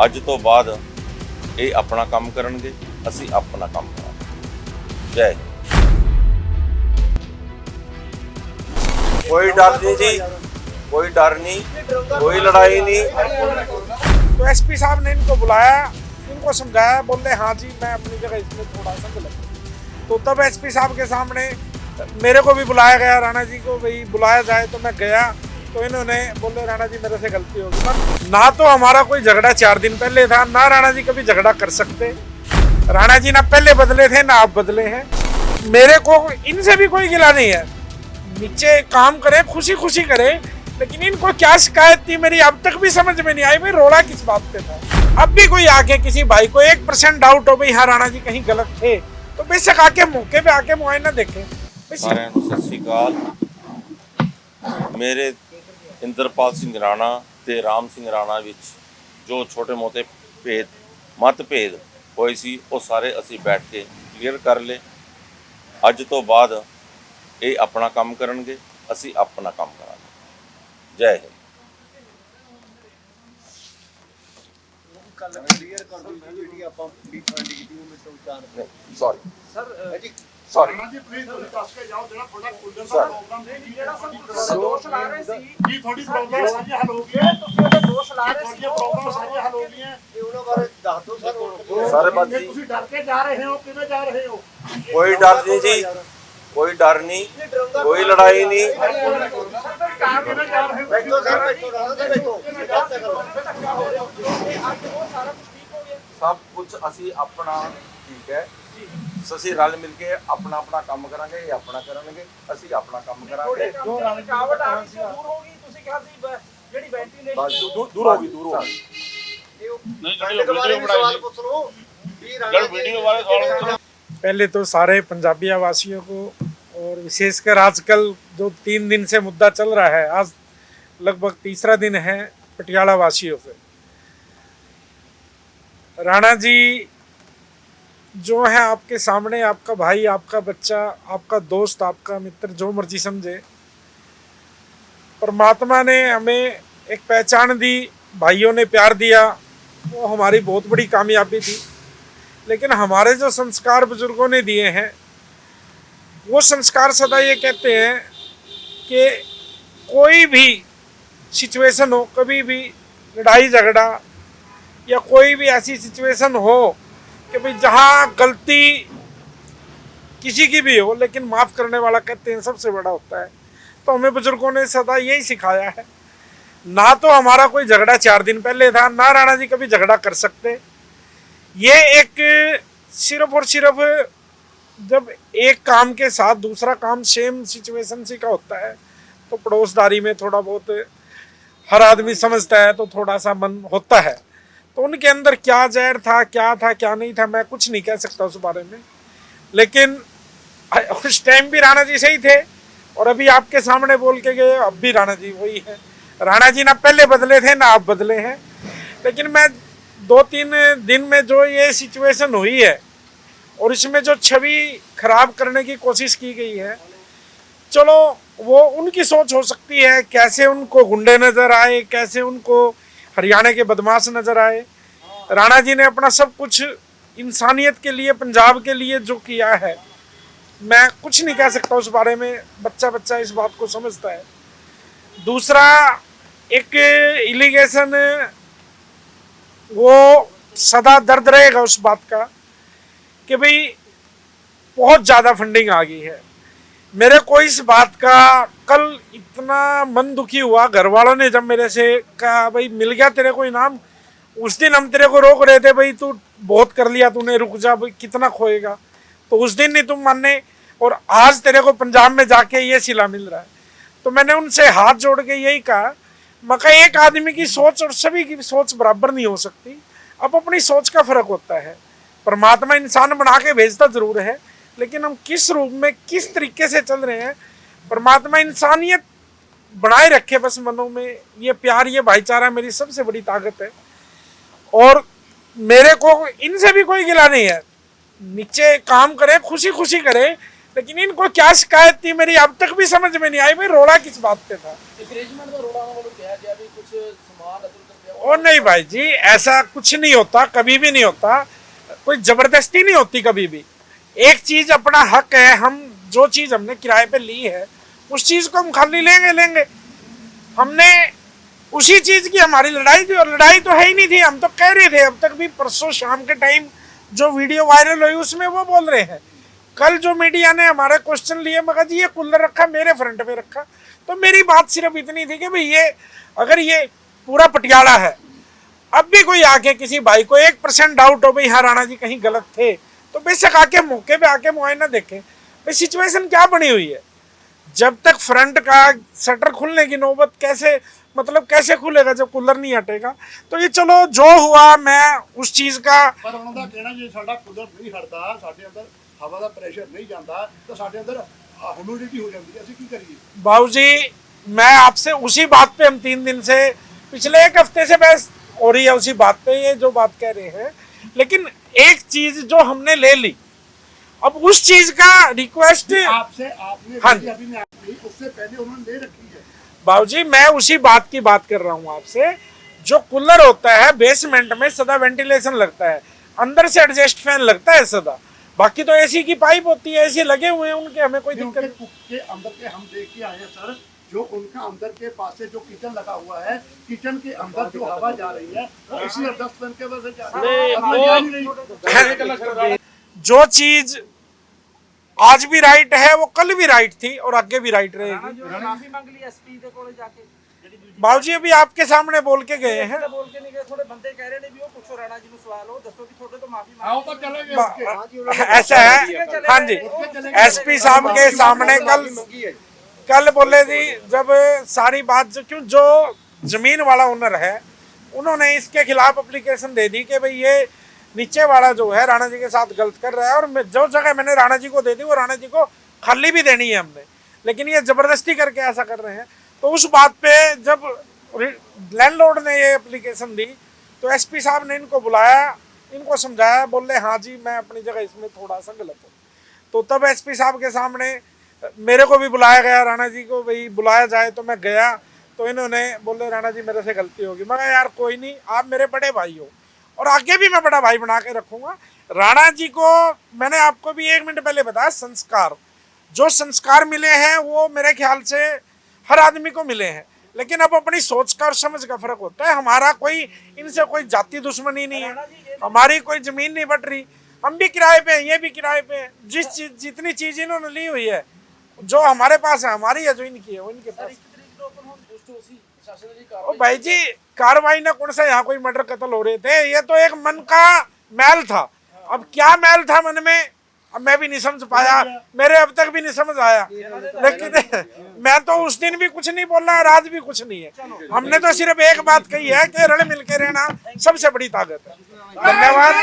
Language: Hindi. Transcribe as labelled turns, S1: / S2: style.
S1: ਅੱਜ ਤੋਂ ਬਾਅਦ ਇਹ ਆਪਣਾ ਕੰਮ ਕਰਨਗੇ, ਅਸੀਂ ਆਪਣਾ ਕੰਮ ਕਰਾਂਗੇ। ਜੈ हिंद। कोई डर नहीं जी, कोई डर नहीं, कोई लड़ाई नहीं।
S2: तो एसपी साहब ने इनको बुलाया, इनको समझाया, बोले हाँ जी मैं अपनी जगह इसमें थोड़ा सा गलत। तो तब एसपी साहब के सामने मेरे को भी बुलाया गया, राणा जी को भी बुलाया जाए, तो मैं गया। तो इन्होंने बोले राणा जी मेरे से गलती होगी। ना तो हमारा कोई झगड़ा 4 दिन पहले था, ना राणा जी कभी झगड़ा कर सकते। राणा जी ना पहले बदले थे ना आप बदले हैं। मेरे को इनसे भी कोई गिला नहीं है, नीचे काम करे, खुशी खुशी करे, लेकिन इनको क्या शिकायत थी मेरी अब तक भी समझ में नहीं आई। भाई रोड़ा किस बात पे था? अब भी कोई आके किसी भाई को 1% डाउट हो भाई हाँ राणा जी कहीं गलत थे, तो बेशक आके मौके पे आके मुआयना देखे।
S1: ਸਾਰਿਆਂ ਨੂੰ ਸਤਿ ਸ਼੍ਰੀ ਅਕਾਲ। ਮੇਰੇ ਇੰਦਰਪਾਲ ਸਿੰਘ ਰਾਣਾ ਤੇ ਰਾਮ ਸਿੰਘ ਰਾਣਾ ਵਿੱਚ ਜੋ ਛੋਟੇ ਮੋਟੇ ਮਤਭੇਦ ਹੋਏ ਸੀ ਉਹ ਸਾਰੇ ਅਸੀਂ ਬੈਠ ਕੇ ਕਲੀਅਰ ਕਰ ਲਏ। ਅੱਜ ਤੋਂ ਬਾਅਦ ਇਹ ਆਪਣਾ ਕੰਮ ਕਰਨਗੇ, ਅਸੀਂ ਆਪਣਾ ਕੰਮ ਕਰਾਂਗੇ। ਜੈ ਹਿੰਦ। ਸੌਰੀ ਸੌਰੀ
S3: ਜੀ ਪਲੀਜ਼ ਤੁਸੀਂ ਦੱਸ ਕੇ ਜਾਓ ਜਿਹੜਾ ਤੁਹਾਡਾ ਕੂਲਰ ਦਾ ਪ੍ਰੋਬਲਮ ਸੀ, ਜਿਹੜਾ ਸਰ ਦੋਸ਼ ਲਾ ਰਹੇ ਸੀ ਜੀ, ਤੁਹਾਡੀ ਪ੍ਰੋਬਲਮ ਸਾਰੀਆਂ ਹੱਲ ਹੋ ਗਈਆਂ। ਤੁਸੀਂ ਉਹਦੇ ਦੋਸ਼ ਲਾ ਰਹੇ ਸੀ, ਪ੍ਰੋਬਲਮ ਸਾਰੀਆਂ ਹੱਲ ਹੋ ਗਈਆਂ। ਇਹ ਉਹਨਾਂ ਬਾਰੇ ਦੱਸ ਦਿਓ ਸਰ।
S1: ਸਾਰੇ ਬਾਜੀ
S3: ਤੁਸੀਂ ਡਰ ਕੇ ਜਾ ਰਹੇ ਹੋ, ਕਿਵੇਂ ਜਾ ਰਹੇ ਹੋ?
S1: ਕੋਈ ਡਰ ਨਹੀਂ ਜੀ, कोई डर नहीं, कोई लड़ाई नहीं।
S3: ਕਿਵੇਂ ਜਾ ਰਹੇ ਹੋ?
S1: सब कुछ असी अपना ठीक है, ਅਸੀਂ ਰਲ ਮਿਲ ਕੇ ਆਪਣਾ ਆਪਣਾ ਕੰਮ ਕਰਾਂਗੇ, ਇਹ ਆਪਣਾ ਕਰਨਗੇ, ਅਸੀਂ ਆਪਣਾ ਕੰਮ ਕਰਾਂਗੇ।
S2: ਰੁਕਾਵਟ ਆ ਗਈ ਦੂਰ ਹੋ ਗਈ, ਤੁਸੀਂ ਕਿਹਾ ਸੀ ਜਿਹੜੀ ਵੈਂਟੀਲੇਸ਼ਨ
S1: ਦੂਰ ਹੋ ਗਈ, ਦੂਰ ਹੋ ਗਈ।
S2: पहले तो सारे पंजाबिया वासियों को और विशेषकर आजकल जो 3 दिन से मुद्दा चल रहा है, आज लगभग तीसरा दिन है पटियाला वासियों से। राणा जी जो है आपके सामने, आपका भाई, आपका बच्चा, आपका दोस्त, आपका मित्र, जो मर्जी समझे, परमात्मा ने हमें एक पहचान दी, भाइयों ने प्यार दिया, वो हमारी बहुत बड़ी कामयाबी थी। लेकिन हमारे जो संस्कार बुजुर्गों ने दिए हैं, वो संस्कार सदा ये कहते हैं कि कोई भी सिचुएशन हो, कभी भी लड़ाई झगड़ा या कोई भी ऐसी सिचुएशन हो कि भाई जहाँ गलती किसी की भी हो, लेकिन माफ़ करने वाला कहते हैं सबसे बड़ा होता है। तो हमें बुजुर्गों ने सदा यही सिखाया है। ना तो हमारा कोई झगड़ा 4 दिन पहले था, ना राणा जी कभी झगड़ा कर सकते। ये एक सिर्फ और सिर्फ जब एक काम के साथ दूसरा काम सेम सिचुएशन सी का होता है, तो पड़ोसदारी में थोड़ा बहुत हर आदमी समझता है, तो थोड़ा सा मन होता है। तो उनके अंदर क्या जहर था, क्या नहीं था, मैं कुछ नहीं कह सकता उस बारे में। लेकिन उस टाइम भी राणा जी सही थे, और अभी आपके सामने बोल के गए, अब भी राणा जी वही है। राणा जी ना पहले बदले थे ना आप बदले हैं। लेकिन मैं 2-3 दिन में जो ये सिचुएशन हुई है और इसमें जो छवि खराब करने की कोशिश की गई है, चलो वो उनकी सोच हो सकती है, कैसे उनको गुंडे नज़र आए, कैसे उनको हरियाणा के बदमाश नज़र आए। राणा जी ने अपना सब कुछ इंसानियत के लिए, पंजाब के लिए जो किया है, मैं कुछ नहीं कह सकता उस बारे में। बच्चा बच्चा इस बात को समझता है। दूसरा एक इलीगेशन, वो सदा दर्द रहेगा उस बात का कि भाई बहुत ज़्यादा फंडिंग आ गई है। मेरे को इस बात का कल इतना मन दुखी हुआ, घर वालों ने जब मेरे से कहा भाई मिल गया तेरे को इनाम, उस दिन हम तेरे को रोक रहे थे भाई तू बहुत कर लिया तूने, रुक जा भाई कितना खोएगा, तो उस दिन नहीं तुम मानने, और आज तेरे को पंजाब में जाके ये सिला मिल रहा है। तो मैंने उनसे हाथ जोड़ के यही कहा, मगर एक आदमी की सोच और सभी की सोच बराबर नहीं हो सकती। अब अपनी सोच का फर्क होता है। परमात्मा इंसान बना के भेजता जरूर है, लेकिन हम किस रूप में, किस तरीके से चल रहे हैं, परमात्मा इंसानियत बनाए रखे बस मनों में। ये प्यार, ये भाईचारा मेरी सबसे बड़ी ताकत है। और मेरे को इनसे भी कोई गिला नहीं है, नीचे काम करे, खुशी खुशी करे, लेकिन इनको क्या शिकायत थी मेरी अब तक भी समझ में नहीं आई। भाई रोड़ा किस बात पे था? ओ नहीं भाई जी, ऐसा कुछ नहीं होता, कभी भी नहीं होता, कोई जबरदस्ती नहीं होती कभी भी। एक चीज अपना हक है, हम जो चीज हमने किराए पे ली है उस चीज को हम खाली लेंगे। हमने उसी चीज की हमारी लड़ाई थी, और लड़ाई तो है ही नहीं थी, हम तो कह रहे थे। अब तक भी परसों शाम के टाइम जो वीडियो वायरल हुई उसमें वो बोल रहे हैं। कल जो मीडिया ने हमारे क्वेश्चन लिए, मगर जी ये कूलर रखा मेरे फ्रंट पे रखा, तो मेरी बात सिर्फ इतनी थी कि भाई ये अगर ये पूरा पटियाला है, अब भी कोई आके किसी भाई को 1% डाउट हो भाई हाँ राणा जी कहीं गलत थे, तो बेशक आके मौके पे आके मुआयना देखें भाई सिचुएशन क्या बनी हुई है। जब तक फ्रंट का शटर खुलने की नौबत कैसे खुलेगा जब कूलर नहीं हटेगा। तो ये चलो जो हुआ, मैं उस चीज का
S3: ਪਰ ਉਹਨਾਂ ਦਾ ਕਹਿਣਾ ਜੇ ਸਾਡਾ ਕੂਲਰ ਨਹੀਂ ਹਟਦਾ, ਸਾਡੇ ਅੰਦਰ ਹਵਾ ਦਾ ਪ੍ਰੈਸ਼ਰ ਨਹੀਂ ਜਾਂਦਾ, ਤਾਂ ਸਾਡੇ ਅੰਦਰ ਹਿਊਮਿਡਿਟੀ ਹੋ ਜਾਂਦੀ ਹੈ, ਅਸੀਂ ਕੀ ਕਰੀਏ।
S2: बाबूजी मैं आपसे उसी बात पे, हम 3 दिन से, पिछले 1 हफ्ते से बहस हो रही है उसी बात पे, ये जो बात कह रहे हैं। लेकिन एक चीज जो हमने ले ली, अब उस चीज का रिक्वेस्ट
S3: आपसे आपने
S2: हाँ।
S3: अभी मैं आपने उससे पहले उन्होंने ले रखी है।
S2: बाबूजी मैं उसी बात की बात कर रहा हूँ आपसे। जो कूलर होता है बेसमेंट में सदा वेंटिलेशन लगता है, अंदर से एडजस्ट फैन लगता है सदा, बाकी तो एसी की पाइप होती है, एसी लगे हुए हैं उनके, हमें कोई दिक्कत नहीं।
S3: के अंदर के हम देख के आए हैं सर, जो उनका अंदर के पास से जो किचन लगा हुआ है, किचन के अंदर जो हवा जा रही है वो इसी एडजस्ट फैन के वजह से जा रही है।
S2: जो चीज आज भी राइट है वो कल भी राइट थी और आगे भी राइट रहेगी।
S4: माफी मांग ली एसपी दे कोले जाके,
S2: बाबूजी अभी आपके सामने बोल के गए हैं।
S4: बोल के नहीं गए, थोड़े बंदे कह रहे ने भी वो पूछो राणा जी नु सवाल हो, दसो कि थोड़े तो माफी
S3: आओ
S4: मांग
S3: तो चले गए उसके।
S2: ऐसा है, हाँ जी, एसपी साहब के सामने कल बोले जी, जब सारी बात क्यों जो जमीन वाला ओनर है उन्होंने इसके खिलाफ एप्लीकेशन दे दी कि भाई ये नीचे वाला जो है राणा जी के साथ गलत कर रहा है, और जो जगह मैंने राणा जी को दे दी वो राणा जी को खाली भी देनी है हमने, लेकिन ये जबरदस्ती करके ऐसा कर रहे हैं। तो उस बात पे जब लैंडलॉर्ड ने ये एप्लीकेशन दी तो एसपी साहब ने इनको बुलाया, इनको समझाया, बोले हाँ जी मैं अपनी जगह इसमें थोड़ा सा गलत हूँ। तो तब एसपी साहब के सामने मेरे को भी बुलाया गया, राणा जी को भाई बुलाया जाए, तो मैं गया। तो इन्होंने बोले राणा जी मेरे से गलती होगी। मैं यार कोई नहीं, आप मेरे बड़े भाई हो और आगे भी मैं बड़ा भाई बना के रखूंगा। राणा जी को मैंने आपको भी 1 मिनट पहले बताया, संस्कार जो संस्कार मिले हैं वो मेरे ख्याल से हर आदमी को मिले हैं, लेकिन अब अपनी सोच का और समझ का फर्क होता है। हमारा कोई इनसे कोई जाति दुश्मनी नहीं है, हमारी कोई जमीन नहीं बट रही, हम भी किराए पे हैं, ये भी किराए पे हैं। जितनी चीज इन्होंने ली हुई है जो हमारे पास है हमारी है, जो इनकी है वो इनके पास। ओ भाई जी कार्रवाई ना कौन सा, यहाँ कोई मर्डर कत्ल हो रहे थे, ये तो एक मन का मैल था। अब क्या मैल था मन में, अब मैं भी नहीं समझ पाया, मेरे अब तक भी नहीं समझ आया। लेकिन मैं तो उस दिन भी कुछ नहीं बोला और आज भी कुछ नहीं है। हमने तो सिर्फ एक बात कही है कि रल मिल के रहना सबसे बड़ी ताकत है। धन्यवाद।